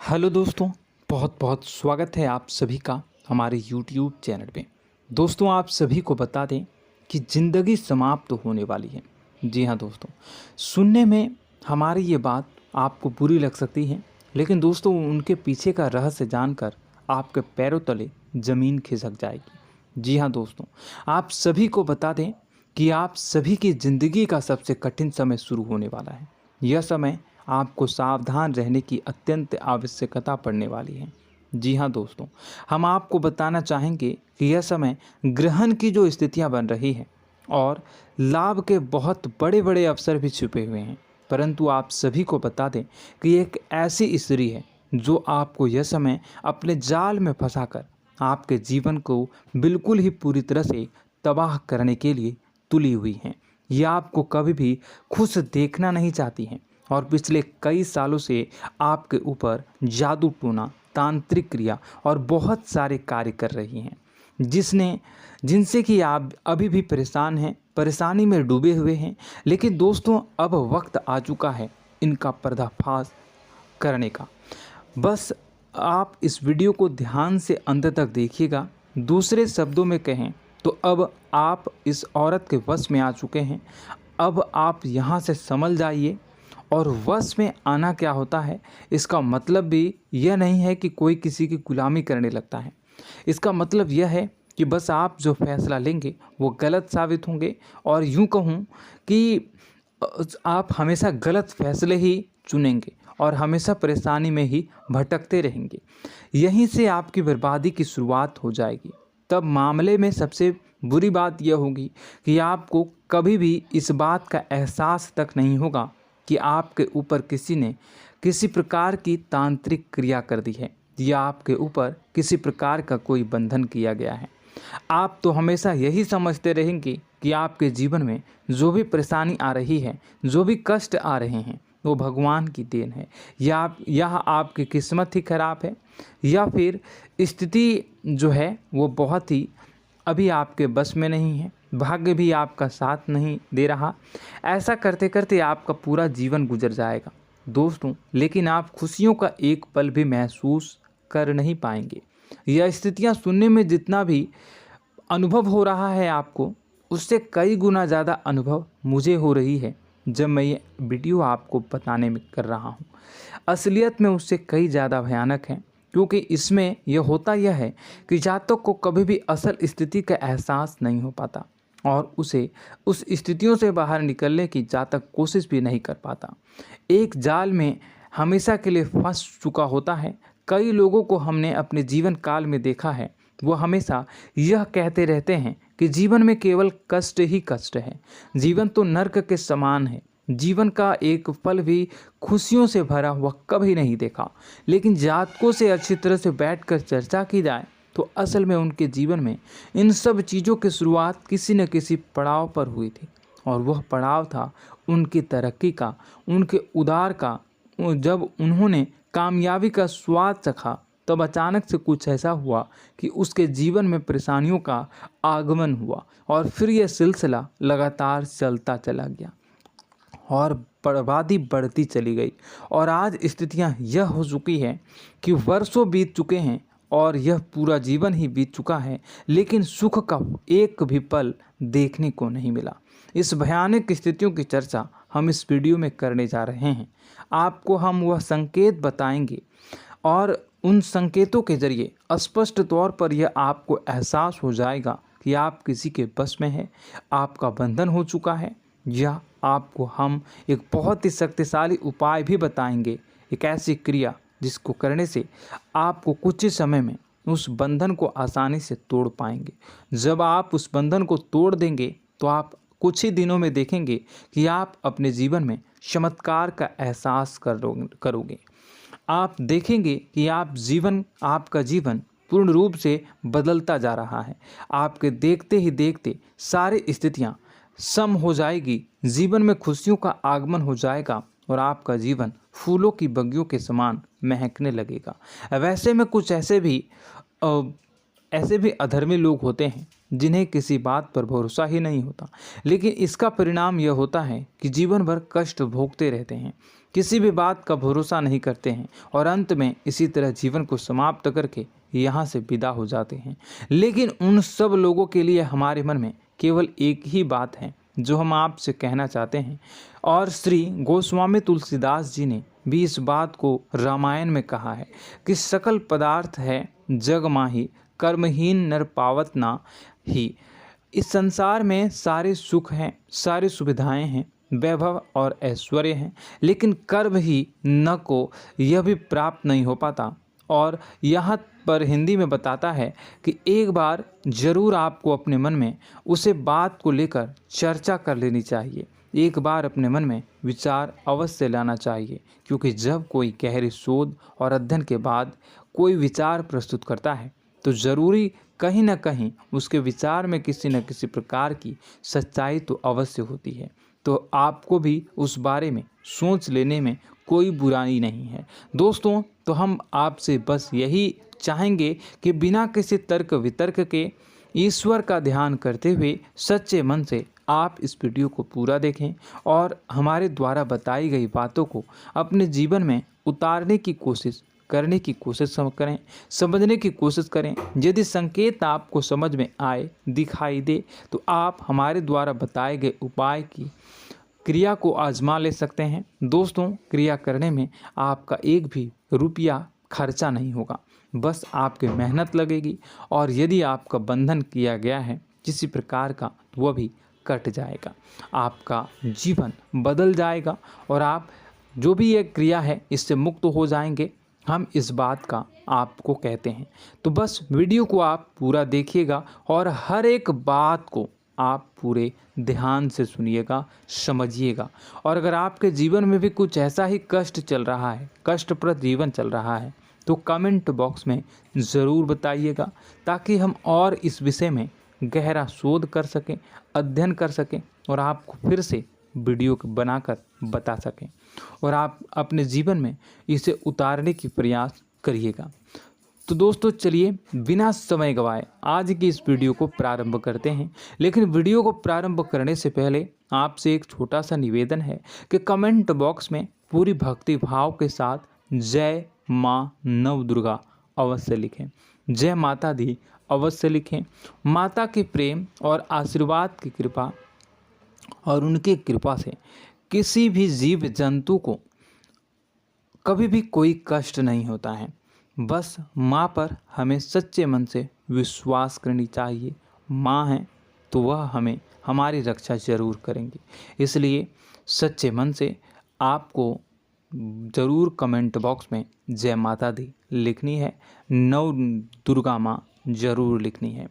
Hello दोस्तों, बहुत बहुत स्वागत है आप सभी का हमारे YouTube चैनल पे। दोस्तों, आप सभी को बता दें कि ज़िंदगी समाप्त होने वाली है। जी हाँ दोस्तों, सुनने में हमारी ये बात आपको बुरी लग सकती है, लेकिन दोस्तों उनके पीछे का रहस्य जानकर आपके पैरों तले ज़मीन खिसक जाएगी। जी हाँ दोस्तों, आप सभी को बता दें कि आप सभी की ज़िंदगी का सबसे कठिन समय शुरू होने वाला है। यह समय आपको सावधान रहने की अत्यंत आवश्यकता पड़ने वाली है। जी हाँ दोस्तों, हम आपको बताना चाहेंगे कि यह समय ग्रहण की जो स्थितियां बन रही है और लाभ के बहुत बड़े बड़े अवसर भी छुपे हुए हैं। परंतु आप सभी को बता दें कि एक ऐसी स्त्री है जो आपको यह समय अपने जाल में फंसाकर आपके जीवन को बिल्कुल ही पूरी तरह से तबाह करने के लिए तुली हुई हैं। यह आपको कभी भी खुश देखना नहीं चाहती हैं और पिछले कई सालों से आपके ऊपर जादू टोना, तांत्रिक क्रिया और बहुत सारे कार्य कर रही हैं, जिनसे कि आप अभी भी परेशान हैं, परेशानी में डूबे हुए हैं। लेकिन दोस्तों, अब वक्त आ चुका है इनका पर्दाफाश करने का। बस आप इस वीडियो को ध्यान से अंत तक देखिएगा। दूसरे शब्दों में कहें तो अब आप इस औरत के वश में आ चुके हैं। अब आप यहाँ से संभल जाइए। और वश में आना क्या होता है, इसका मतलब भी यह नहीं है कि कोई किसी की गुलामी करने लगता है। इसका मतलब यह है कि बस आप जो फैसला लेंगे वो गलत साबित होंगे, और यूँ कहूँ कि आप हमेशा गलत फैसले ही चुनेंगे और हमेशा परेशानी में ही भटकते रहेंगे। यहीं से आपकी बर्बादी की शुरुआत हो जाएगी। तब मामले में सबसे बुरी बात यह होगी कि आपको कभी भी इस बात का एहसास तक नहीं होगा कि आपके ऊपर किसी ने किसी प्रकार की तांत्रिक क्रिया कर दी है या आपके ऊपर किसी प्रकार का कोई बंधन किया गया है। आप तो हमेशा यही समझते रहेंगे कि आपके जीवन में जो भी परेशानी आ रही है, जो भी कष्ट आ रहे हैं, वो भगवान की देन है, या आपकी किस्मत ही खराब है, या फिर स्थिति जो है वो बहुत ही अभी आपके बस में नहीं है, भाग्य भी आपका साथ नहीं दे रहा। ऐसा करते करते आपका पूरा जीवन गुजर जाएगा दोस्तों, लेकिन आप खुशियों का एक पल भी महसूस कर नहीं पाएंगे। यह स्थितियां सुनने में जितना भी अनुभव हो रहा है आपको, उससे कई गुना ज़्यादा अनुभव मुझे हो रही है जब मैं ये वीडियो आपको बताने में कर रहा हूँ। असलियत में उससे कई ज़्यादा भयानक है, क्योंकि इसमें यह होता यह है कि जातक को कभी भी असल स्थिति का एहसास नहीं हो पाता और उसे उस स्थितियों से बाहर निकलने की जातक कोशिश भी नहीं कर पाता। एक जाल में हमेशा के लिए फंस चुका होता है। कई लोगों को हमने अपने जीवन काल में देखा है, वो हमेशा यह कहते रहते हैं कि जीवन में केवल कष्ट ही कष्ट है, जीवन तो नर्क के समान है, जीवन का एक पल भी खुशियों से भरा हुआ कभी नहीं देखा। लेकिन जातकों से अच्छी तरह से बैठकर चर्चा की जाए तो असल में उनके जीवन में इन सब चीज़ों की शुरुआत किसी न किसी पड़ाव पर हुई थी, और वह पड़ाव था उनकी तरक्की का, उनके उदार का। जब उन्होंने कामयाबी का स्वाद चखा, तब अचानक से कुछ ऐसा हुआ कि उसके जीवन में परेशानियों का आगमन हुआ, और फिर यह सिलसिला लगातार चलता चला गया और बर्बादी बढ़ती चली गई। और आज स्थितियां यह हो चुकी है कि वर्षों बीत चुके हैं और यह पूरा जीवन ही बीत चुका है, लेकिन सुख का एक भी पल देखने को नहीं मिला। इस भयानक स्थितियों की चर्चा हम इस वीडियो में करने जा रहे हैं। आपको हम वह संकेत बताएंगे और उन संकेतों के जरिए स्पष्ट तौर पर यह आपको एहसास हो जाएगा कि आप किसी के बस में हैं, आपका बंधन हो चुका है, या आपको हम एक बहुत ही शक्तिशाली उपाय भी बताएंगे, एक ऐसी क्रिया जिसको करने से आपको कुछ ही समय में उस बंधन को आसानी से तोड़ पाएंगे। जब आप उस बंधन को तोड़ देंगे तो आप कुछ ही दिनों में देखेंगे कि आप अपने जीवन में चमत्कार का एहसास करोगे। आप देखेंगे कि आपका जीवन पूर्ण रूप से बदलता जा रहा है। आपके देखते ही देखते सारी स्थितियां सम हो जाएगी, जीवन में खुशियों का आगमन हो जाएगा और आपका जीवन फूलों की बगियों के समान महकने लगेगा। वैसे में कुछ ऐसे भी अधर्मी लोग होते हैं जिन्हें किसी बात पर भरोसा ही नहीं होता, लेकिन इसका परिणाम यह होता है कि जीवन भर कष्ट भोगते रहते हैं, किसी भी बात का भरोसा नहीं करते हैं और अंत में इसी तरह जीवन को समाप्त करके यहाँ से विदा हो जाते हैं। लेकिन उन सब लोगों के लिए हमारे मन में केवल एक ही बात है जो हम आपसे कहना चाहते हैं, और श्री गोस्वामी तुलसीदास जी ने भी इस बात को रामायण में कहा है कि सकल पदार्थ है जग माही, कर्महीन नर पावत ना ही। इस संसार में सारे सुख हैं, सारी सुविधाएं हैं, वैभव और ऐश्वर्य हैं, लेकिन कर्म ही न को यह भी प्राप्त नहीं हो पाता। और यहाँ पर हिंदी में बताता है कि एक बार जरूर आपको अपने मन में उसे बात को लेकर चर्चा कर लेनी चाहिए, एक बार अपने मन में विचार अवश्य लाना चाहिए, क्योंकि जब कोई गहरी शोध और अध्ययन के बाद कोई विचार प्रस्तुत करता है तो ज़रूरी कहीं ना कहीं उसके विचार में किसी न किसी प्रकार की सच्चाई तो अवश्य होती है। तो आपको भी उस बारे में सोच लेने में कोई बुराई नहीं है। दोस्तों, तो हम आपसे बस यही चाहेंगे कि बिना किसी तर्क वितर्क के ईश्वर का ध्यान करते हुए सच्चे मन से आप इस वीडियो को पूरा देखें और हमारे द्वारा बताई गई बातों को अपने जीवन में उतारने की कोशिश करने की कोशिश करें, समझने की कोशिश करें। यदि संकेत आपको समझ में आए, दिखाई दे, तो आप हमारे द्वारा बताए गए उपाय की क्रिया को आजमा ले सकते हैं। दोस्तों, क्रिया करने में आपका एक भी रुपया खर्चा नहीं होगा, बस आपकी मेहनत लगेगी, और यदि आपका बंधन किया गया है किसी प्रकार का तो वह भी कट जाएगा, आपका जीवन बदल जाएगा और आप जो भी ये क्रिया है इससे मुक्त हो जाएंगे। हम इस बात का आपको कहते हैं। तो बस वीडियो को आप पूरा देखिएगा और हर एक बात को आप पूरे ध्यान से सुनिएगा, समझिएगा। और अगर आपके जीवन में भी कुछ ऐसा ही कष्ट चल रहा है, कष्टप्रद जीवन चल रहा है, तो कमेंट बॉक्स में ज़रूर बताइएगा, ताकि हम और इस विषय में गहरा शोध कर सकें, अध्ययन कर सकें और आपको फिर से वीडियो बनाकर बता सकें और आप अपने जीवन में इसे उतारने की प्रयास करिएगा। तो दोस्तों, चलिए बिना समय गवाए आज की इस वीडियो को प्रारंभ करते हैं। लेकिन वीडियो को प्रारंभ करने से पहले आपसे एक छोटा सा निवेदन है कि कमेंट बॉक्स में पूरी भक्ति भाव के साथ जय माँ नव दुर्गा अवश्य लिखें, जय माता दी अवश्य लिखें। माता के प्रेम और आशीर्वाद की कृपा और उनकी कृपा से किसी भी जीव जंतु को कभी भी कोई कष्ट नहीं होता है। बस माँ पर हमें सच्चे मन से विश्वास करनी चाहिए। माँ है तो वह हमें हमारी रक्षा जरूर करेंगी। इसलिए सच्चे मन से आपको ज़रूर कमेंट बॉक्स में जय माता दी लिखनी है, नव दुर्गा माँ ज़रूर लिखनी है।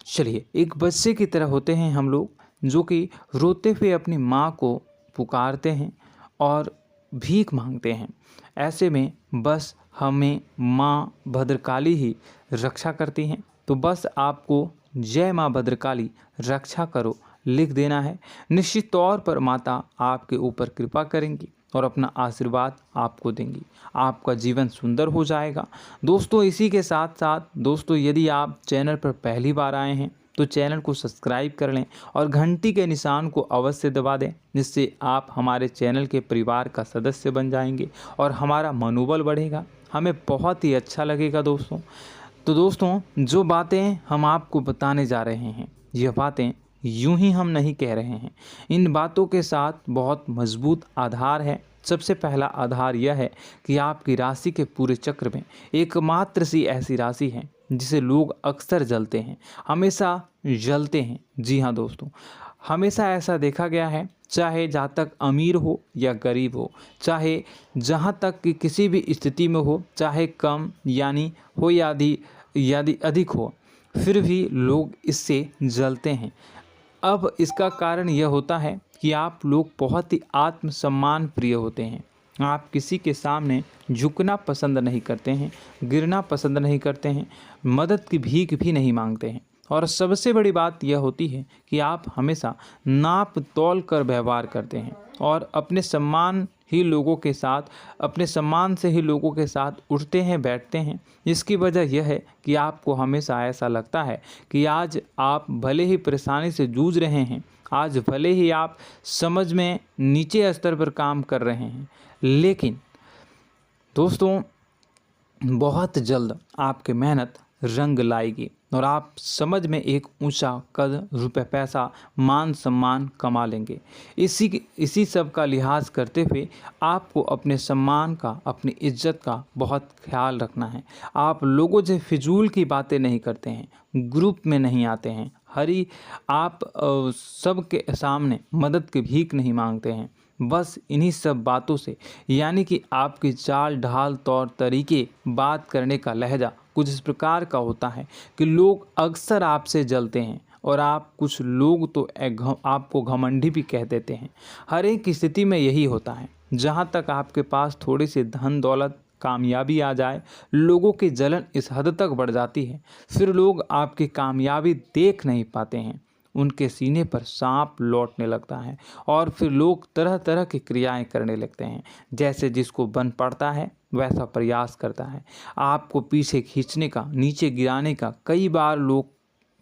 चलिए, एक बच्चे की तरह होते हैं हम लोग, जो कि रोते हुए अपनी माँ को पुकारते हैं और भीख मांगते हैं। ऐसे में बस हमें माँ भद्रकाली ही रक्षा करती हैं। तो बस आपको जय माँ भद्रकाली रक्षा करो लिख देना है। निश्चित तौर पर माता आपके ऊपर कृपा करेंगी और अपना आशीर्वाद आपको देंगी, आपका जीवन सुंदर हो जाएगा। दोस्तों, इसी के साथ साथ दोस्तों, यदि आप चैनल पर पहली बार आए हैं तो चैनल को सब्सक्राइब कर लें और घंटी के निशान को अवश्य दबा दें, जिससे आप हमारे चैनल के परिवार का सदस्य बन जाएंगे और हमारा मनोबल बढ़ेगा, हमें बहुत ही अच्छा लगेगा दोस्तों। तो दोस्तों, जो बातें हम आपको बताने जा रहे हैं, यह बातें यूं ही हम नहीं कह रहे हैं। इन बातों के साथ बहुत मजबूत आधार है। सबसे पहला आधार यह है कि आपकी राशि के पूरे चक्र में एकमात्र सी ऐसी राशि है जिसे लोग अक्सर जलते हैं, हमेशा जलते हैं। जी हाँ दोस्तों, हमेशा ऐसा देखा गया है, चाहे जहाँ तक अमीर हो या गरीब हो, चाहे जहाँ तक कि किसी भी स्थिति में हो, चाहे कम यानी हो या अधिक हो, फिर भी लोग इससे जलते हैं। अब इसका कारण यह होता है कि आप लोग बहुत ही आत्मसम्मान प्रिय होते हैं। आप किसी के सामने झुकना पसंद नहीं करते हैं, गिरना पसंद नहीं करते हैं, मदद की भीख भी नहीं मांगते हैं और सबसे बड़ी बात यह होती है कि आप हमेशा नाप तौल कर व्यवहार करते हैं और अपने सम्मान से ही लोगों के साथ उठते हैं बैठते हैं। इसकी वजह यह है कि आपको हमेशा ऐसा लगता है कि आज आप भले ही परेशानी से जूझ रहे हैं, आज भले ही आप समझ में नीचे स्तर पर काम कर रहे हैं, लेकिन दोस्तों बहुत जल्द आपकी मेहनत रंग लाएगी और आप समझ में एक ऊंचा कद, रुपए, पैसा, मान सम्मान कमा लेंगे। इसी सब का लिहाज करते हुए आपको अपने सम्मान का, अपनी इज्जत का बहुत ख्याल रखना है। आप लोगों से फिजूल की बातें नहीं करते हैं, ग्रुप में नहीं आते हैं, आप सबके सामने मदद की भीख नहीं मांगते हैं। बस इन्हीं सब बातों से, यानी कि आपकी चाल ढाल, तौर तरीके, बात करने का लहजा कुछ इस प्रकार का होता है कि लोग अक्सर आपसे जलते हैं और कुछ लोग तो आपको घमंडी भी कह देते हैं। हर एक स्थिति में यही होता है। जहाँ तक आपके पास थोड़ी सी धन दौलत, कामयाबी आ जाए, लोगों की जलन इस हद तक बढ़ जाती है, फिर लोग आपकी कामयाबी देख नहीं पाते हैं, उनके सीने पर सांप लौटने लगता है और फिर लोग तरह तरह की क्रियाएं करने लगते हैं। जैसे जिसको बन पड़ता है वैसा प्रयास करता है। आपको पीछे खींचने का, नीचे गिराने का कई बार लोग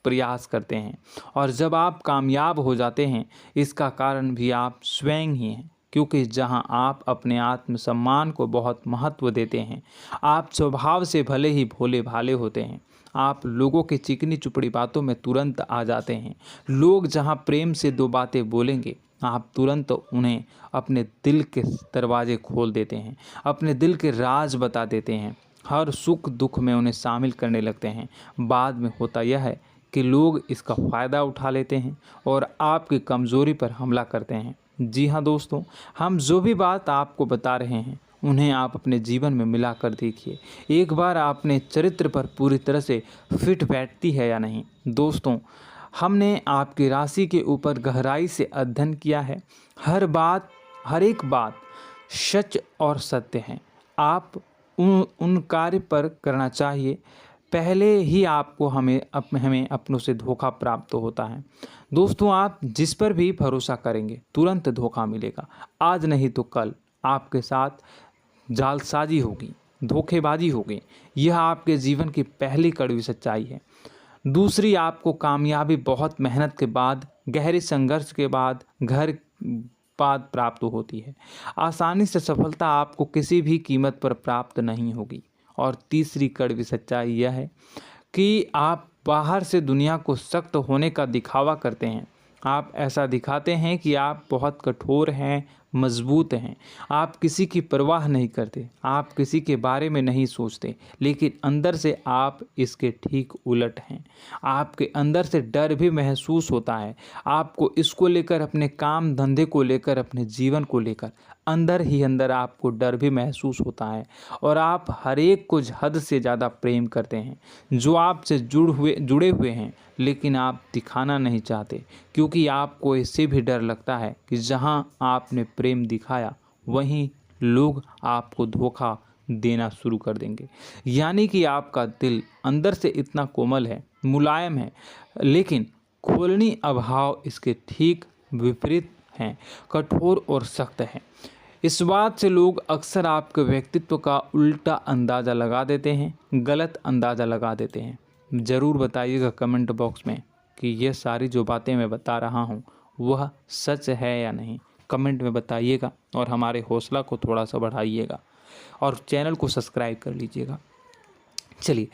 प्रयास करते हैं और जब आप कामयाब हो जाते हैं, इसका कारण भी आप स्वयं ही हैं। क्योंकि जहां आप अपने आत्मसम्मान को बहुत महत्व देते हैं, आप स्वभाव से भले ही भोले भाले होते हैं, आप लोगों की चिकनी चुपड़ी बातों में तुरंत आ जाते हैं। लोग जहां प्रेम से दो बातें बोलेंगे, आप तुरंत उन्हें अपने दिल के दरवाजे खोल देते हैं, अपने दिल के राज बता देते हैं, हर सुख दुख में उन्हें शामिल करने लगते हैं। बाद में होता यह है कि लोग इसका फ़ायदा उठा लेते हैं और आपकी कमज़ोरी पर हमला करते हैं। जी हाँ दोस्तों, हम जो भी बात आपको बता रहे हैं उन्हें आप अपने जीवन में मिलाकर देखिए। एक बार आपने चरित्र पर पूरी तरह से फिट बैठती है या नहीं। दोस्तों, हमने आपकी राशि के ऊपर गहराई से अध्ययन किया है। हर एक बात सच और सत्य है। आप उन कार्य पर करना चाहिए, पहले ही आपको हमें अपनों से धोखा प्राप्त होता है। दोस्तों, आप जिस पर भी भरोसा करेंगे तुरंत धोखा मिलेगा। आज नहीं तो कल आपके साथ जालसाजी होगी, धोखेबाजी होगी। यह आपके जीवन की पहली कड़वी सच्चाई है। दूसरी, आपको कामयाबी बहुत मेहनत के बाद, गहरे संघर्ष के बाद प्राप्त होती है। आसानी से सफलता आपको किसी भी कीमत पर प्राप्त नहीं होगी। और तीसरी कड़वी सच्चाई यह है कि आप बाहर से दुनिया को सख्त होने का दिखावा करते हैं। आप ऐसा दिखाते हैं कि आप बहुत कठोर हैं, मजबूत हैं, आप किसी की परवाह नहीं करते, आप किसी के बारे में नहीं सोचते, लेकिन अंदर से आप इसके ठीक उलट हैं। आपके अंदर से डर भी महसूस होता है। आपको इसको लेकर, अपने काम धंधे को लेकर, अपने जीवन को लेकर अंदर ही अंदर आपको डर भी महसूस होता है और आप हर एक को हद से ज़्यादा प्रेम करते हैं, जो आपसे जुड़े हुए हैं, लेकिन आप दिखाना नहीं चाहते, क्योंकि आपको इससे भी डर लगता है कि जहां आपने प्रेम दिखाया वहीं लोग आपको धोखा देना शुरू कर देंगे। यानी कि आपका दिल अंदर से इतना कोमल है, मुलायम है, लेकिन खोलनी अभाव इसके ठीक विपरीत हैं, कठोर और सख्त है। इस बात से लोग अक्सर आपके व्यक्तित्व का उल्टा अंदाज़ा लगा देते हैं, गलत अंदाज़ा लगा देते हैं। ज़रूर बताइएगा कमेंट बॉक्स में कि ये सारी जो बातें मैं बता रहा हूँ वह सच है या नहीं। कमेंट में बताइएगा और हमारे हौसला को थोड़ा सा बढ़ाइएगा और चैनल को सब्सक्राइब कर लीजिएगा। चलिए,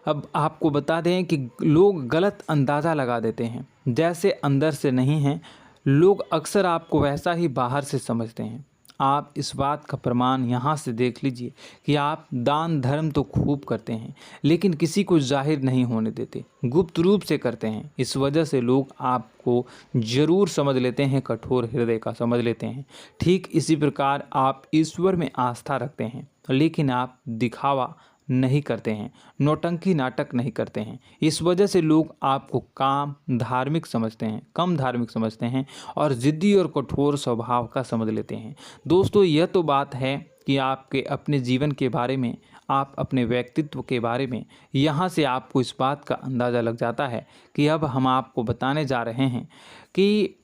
अब आपको बता दें कि लोग गलत अंदाज़ा लगा देते हैं। जैसे अंदर से नहीं हैं, लोग अक्सर आपको वैसा ही बाहर से समझते हैं। आप इस बात का प्रमाण यहाँ से देख लीजिए कि आप दान धर्म तो खूब करते हैं, लेकिन किसी को जाहिर नहीं होने देते, गुप्त रूप से करते हैं। इस वजह से लोग आपको ज़रूर समझ लेते हैं, कठोर हृदय का समझ लेते हैं। ठीक इसी प्रकार आप ईश्वर में आस्था रखते हैं, लेकिन आप दिखावा नहीं करते हैं, नौटंकी नाटक नहीं करते हैं। इस वजह से लोग आपको कम धार्मिक समझते हैं और ज़िद्दी और कठोर स्वभाव का समझ लेते हैं। दोस्तों, यह तो बात है कि आपके अपने जीवन के बारे में आप अपने व्यक्तित्व के बारे में यहाँ से आपको इस बात का अंदाज़ा लग जाता है कि अब हम आपको बताने जा रहे हैं कि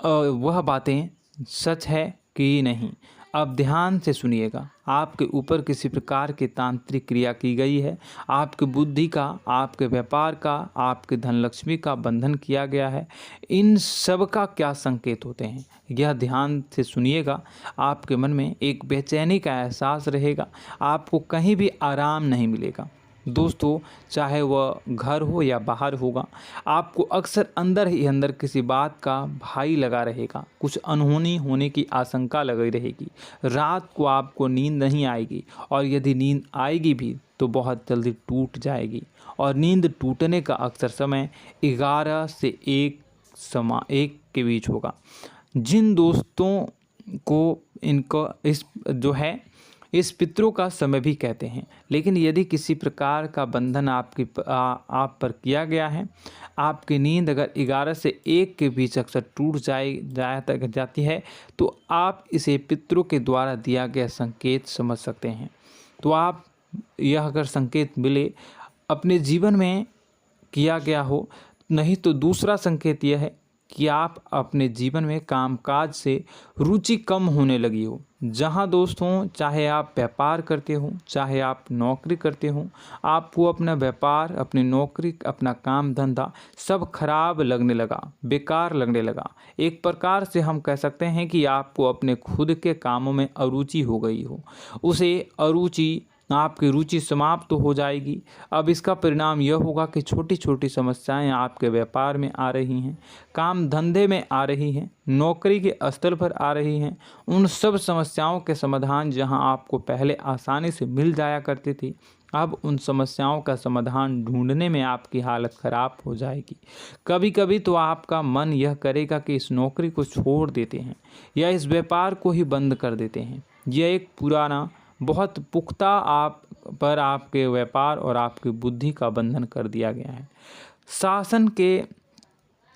वह बातें सच है कि नहीं। अब ध्यान से सुनिएगा। आपके ऊपर किसी प्रकार की तांत्रिक क्रिया की गई है, आपकी बुद्धि का, आपके व्यापार का, आपके धनलक्ष्मी का बंधन किया गया है। इन सब का क्या संकेत होते हैं, यह ध्यान से सुनिएगा। आपके मन में एक बेचैनी का एहसास रहेगा, आपको कहीं भी आराम नहीं मिलेगा। दोस्तों, चाहे वह घर हो या बाहर होगा, आपको अक्सर अंदर ही अंदर किसी बात का भाई लगा रहेगा, कुछ अनहोनी होने की आशंका लगी रहेगी। रात को आपको नींद नहीं आएगी, और यदि नींद आएगी भी तो बहुत जल्दी टूट जाएगी। और नींद टूटने का अक्सर समय 11 से 1 के बीच होगा। जिन दोस्तों को इनको इस पितरों का समय भी कहते हैं। लेकिन यदि किसी प्रकार का बंधन आप पर किया गया है, आपकी नींद अगर 11 से 1 के बीच अक्सर टूट जाती है, तो आप इसे पितरों के द्वारा दिया गया संकेत समझ सकते हैं। तो आप यह अगर संकेत मिले अपने जीवन में किया गया हो, नहीं तो दूसरा संकेत यह है कि आप अपने जीवन में कामकाज से रुचि कम होने लगी हो। जहां दोस्तों, चाहे आप व्यापार करते हो, चाहे आप नौकरी करते हो, आपको अपना व्यापार, अपनी नौकरी, अपना काम धंधा सब खराब लगने लगा, बेकार लगने लगा। एक प्रकार से हम कह सकते हैं कि आपको अपने खुद के कामों में अरुचि हो गई हो। आपकी रुचि समाप्त हो जाएगी। अब इसका परिणाम यह होगा कि छोटी छोटी समस्याएं आपके व्यापार में आ रही हैं, काम धंधे में आ रही हैं, नौकरी के स्तर पर आ रही हैं। उन सब समस्याओं के समाधान जहां आपको पहले आसानी से मिल जाया करती थी, अब उन समस्याओं का समाधान ढूंढने में आपकी हालत ख़राब हो जाएगी। कभी कभी तो आपका मन यह करेगा कि इस नौकरी को छोड़ देते हैं या इस व्यापार को ही बंद कर देते हैं। यह एक पुराना, बहुत पुख्ता आपके व्यापार और आपकी बुद्धि का बंधन कर दिया गया है। शासन के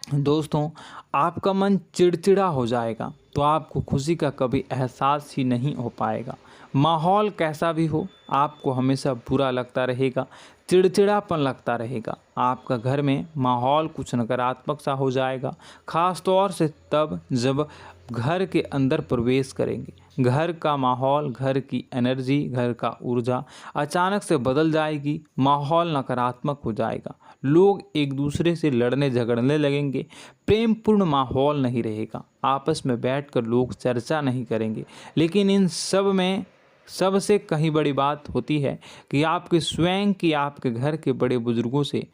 दोस्तों, आपका मन चिड़चिड़ा हो जाएगा, तो आपको खुशी का कभी एहसास ही नहीं हो पाएगा। माहौल कैसा भी हो, आपको हमेशा बुरा लगता रहेगा, चिड़चिड़ापन लगता रहेगा। आपका घर में माहौल कुछ नकारात्मक सा हो जाएगा, ख़ास तौर से तब जब घर के अंदर प्रवेश करेंगे। घर का माहौल, घर की एनर्जी, घर का ऊर्जा अचानक से बदल जाएगी, माहौल नकारात्मक हो जाएगा। लोग एक दूसरे से लड़ने झगड़ने लगेंगे, प्रेमपूर्ण माहौल नहीं रहेगा, आपस में बैठकर लोग चर्चा नहीं करेंगे। लेकिन इन सब में सबसे कहीं बड़ी बात होती है कि आपके घर के बड़े बुजुर्गों से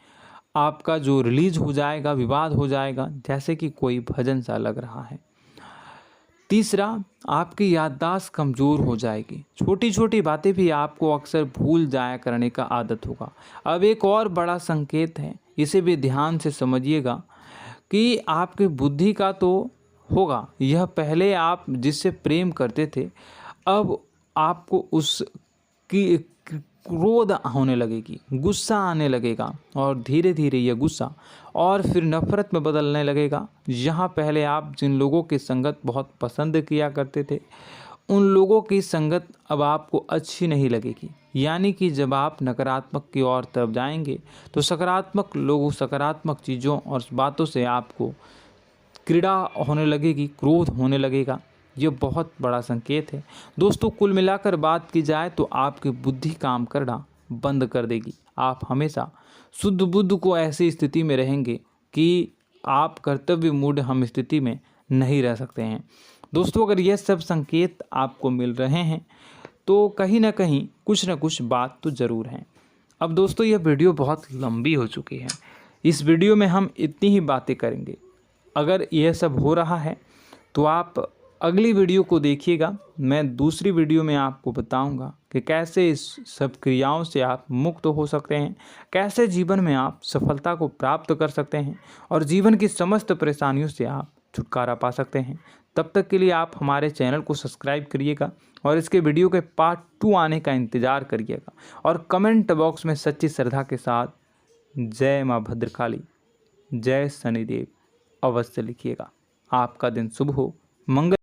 आपका जो रिलीज हो जाएगा, विवाद हो जाएगा, जैसे कि कोई भजन सा लग रहा है। तीसरा, आपकी याददाश्त कमज़ोर हो जाएगी, छोटी छोटी बातें भी आपको अक्सर भूल जाया करने का आदत होगा। अब एक और बड़ा संकेत है, इसे भी ध्यान से समझिएगा कि आपकी बुद्धि का तो होगा, यह पहले आप जिससे प्रेम करते थे, अब आपको उसकी क्रोध होने लगेगी, गुस्सा आने लगेगा, और धीरे धीरे यह गुस्सा और फिर नफरत में बदलने लगेगा। यहाँ पहले आप जिन लोगों की संगत बहुत पसंद किया करते थे, उन लोगों की संगत अब आपको अच्छी नहीं लगेगी। यानी कि जब आप नकारात्मक की ओर तरफ जाएंगे, तो सकारात्मक लोगों, सकारात्मक चीज़ों और बातों से आपको क्रीड़ा होने लगेगी, क्रोध होने लगेगा। ये बहुत बड़ा संकेत है दोस्तों। कुल मिलाकर बात की जाए तो आपकी बुद्धि काम करना बंद कर देगी। आप हमेशा शुद्ध बुद्ध को ऐसी स्थिति में रहेंगे कि आप कर्तव्य मूढ़ हम स्थिति में नहीं रह सकते हैं। दोस्तों, अगर यह सब संकेत आपको मिल रहे हैं तो कहीं ना कहीं कुछ ना कुछ बात तो ज़रूर है। अब दोस्तों, यह वीडियो बहुत लंबी हो चुकी है, इस वीडियो में हम इतनी ही बातें करेंगे। अगर यह सब हो रहा है तो आप अगली वीडियो को देखिएगा। मैं दूसरी वीडियो में आपको बताऊंगा कि कैसे इस सब क्रियाओं से आप मुक्त हो सकते हैं, कैसे जीवन में आप सफलता को प्राप्त कर सकते हैं और जीवन की समस्त परेशानियों से आप छुटकारा पा सकते हैं। तब तक के लिए आप हमारे चैनल को सब्सक्राइब करिएगा और इसके वीडियो के पार्ट 2 आने का इंतज़ार करिएगा। और कमेंट बॉक्स में सच्ची श्रद्धा के साथ जय माँ भद्रकाली, जय शनिदेव अवश्य लिखिएगा। आपका दिन शुभ हो, मंगल